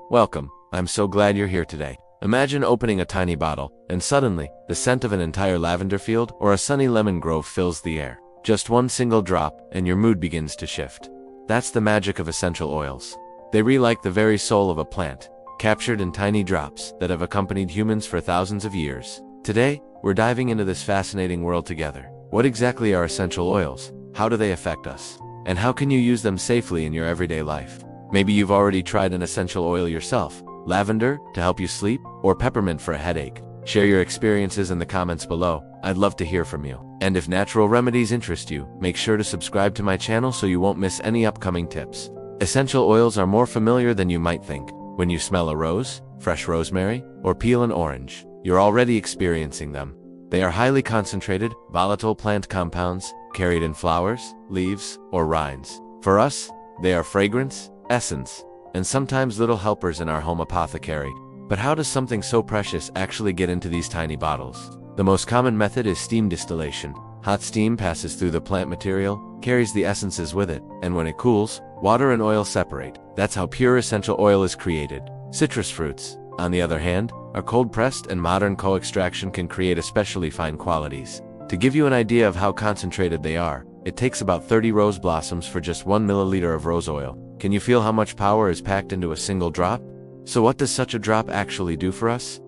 Welcome, I'm so glad you're here today. Imagine opening a tiny bottle, and suddenly, the scent of an entire lavender field or a sunny lemon grove fills the air. Just one single drop, and your mood begins to shift. That's the magic of essential oils. They re-like the very soul of a plant, captured in tiny drops that have accompanied humans for thousands of years. Today, we're diving into this fascinating world together. What exactly are essential oils? How do they affect us? And how can you use them safely in your everyday life? Maybe you've already tried an essential oil yourself. Lavender, to help you sleep, or peppermint for a headache. Share your experiences in the comments below. I'd love to hear from you. And if natural remedies interest you, make sure to subscribe to my channel so you won't miss any upcoming tips. Essential oils are more familiar than you might think. When you smell a rose, fresh rosemary, or peel an orange, you're already experiencing them. They are highly concentrated, volatile plant compounds, carried in flowers, leaves, or rinds. For us, they are fragrance, essence, and sometimes little helpers in our home apothecary. But how does something so precious actually get into these tiny bottles? The most common method is steam distillation. Hot steam passes through the plant material, carries the essences with it, and when it cools, water and oil separate. That's how pure essential oil is created. Citrus fruits, on the other hand, are cold-pressed, and modern co-extraction can create especially fine qualities. To give you an idea of how concentrated they are, it takes about 30 rose blossoms for just 1 milliliter of rose oil. Can you feel how much power is packed into a single drop? So what does such a drop actually do for us?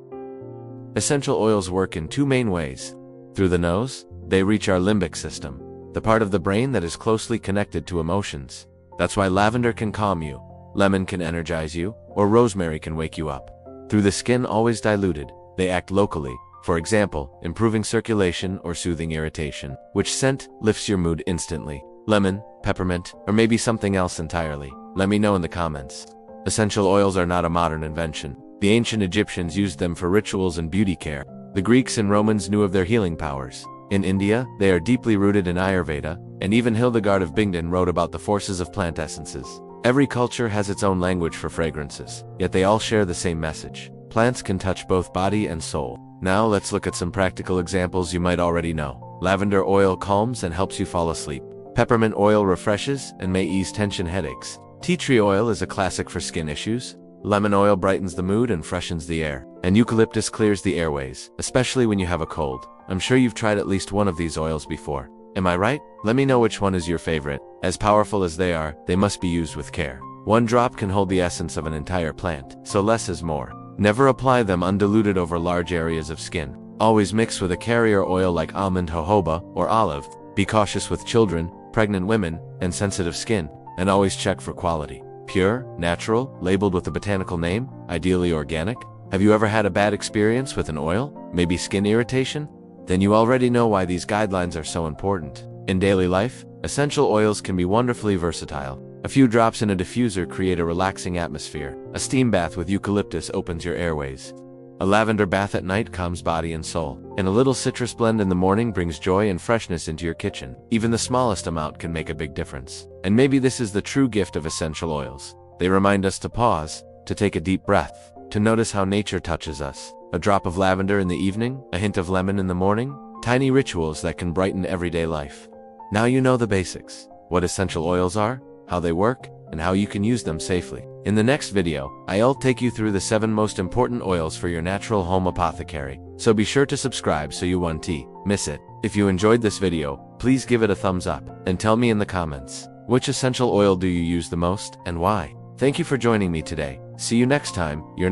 Essential oils work in two main ways. Through the nose, they reach our limbic system, the part of the brain that is closely connected to emotions. That's why lavender can calm you, lemon can energize you, or rosemary can wake you up. Through the skin, always diluted, they act locally, for example, improving circulation or soothing irritation. Which scent lifts your mood instantly? Lemon, peppermint, or maybe something else entirely? Let me know in the comments. Essential oils are not a modern invention. The ancient Egyptians used them for rituals and beauty care. The Greeks and Romans knew of their healing powers. In India, they are deeply rooted in Ayurveda, and even Hildegard of Bingen wrote about the forces of plant essences. Every culture has its own language for fragrances, yet they all share the same message. Plants can touch both body and soul. Now let's look at some practical examples you might already know. Lavender oil calms and helps you fall asleep. Peppermint oil refreshes and may ease tension headaches. Tea tree oil is a classic for skin issues. Lemon oil brightens the mood and freshens the air. And eucalyptus clears the airways, especially when you have a cold. I'm sure you've tried at least one of these oils before. Am I right? Let me know which one is your favorite. As powerful as they are, they must be used with care. One drop can hold the essence of an entire plant, so less is more. Never apply them undiluted over large areas of skin. Always mix with a carrier oil like almond jojoba or olive. Be cautious with children, pregnant women, and sensitive skin, and always check for quality. Pure, natural, labeled with a botanical name, ideally organic. Have you ever had a bad experience with an oil? Maybe skin irritation? Then you already know why these guidelines are so important. In daily life, essential oils can be wonderfully versatile. A few drops in a diffuser create a relaxing atmosphere. A steam bath with eucalyptus opens your airways. A lavender bath at night calms body and soul. And a little citrus blend in the morning brings joy and freshness into your kitchen. Even the smallest amount can make a big difference. And maybe this is the true gift of essential oils. They remind us to pause, to take a deep breath, to notice how nature touches us. A drop of lavender in the evening, a hint of lemon in the morning, tiny rituals that can brighten everyday life. Now you know the basics, what essential oils are, how they work, and how you can use them safely. In the next video, I'll take you through the 7 most important oils for your natural home apothecary. So be sure to subscribe so you won't miss it. If you enjoyed this video, please give it a thumbs up, and tell me in the comments, which essential oil do you use the most, and why? Thank you for joining me today. See you next time, your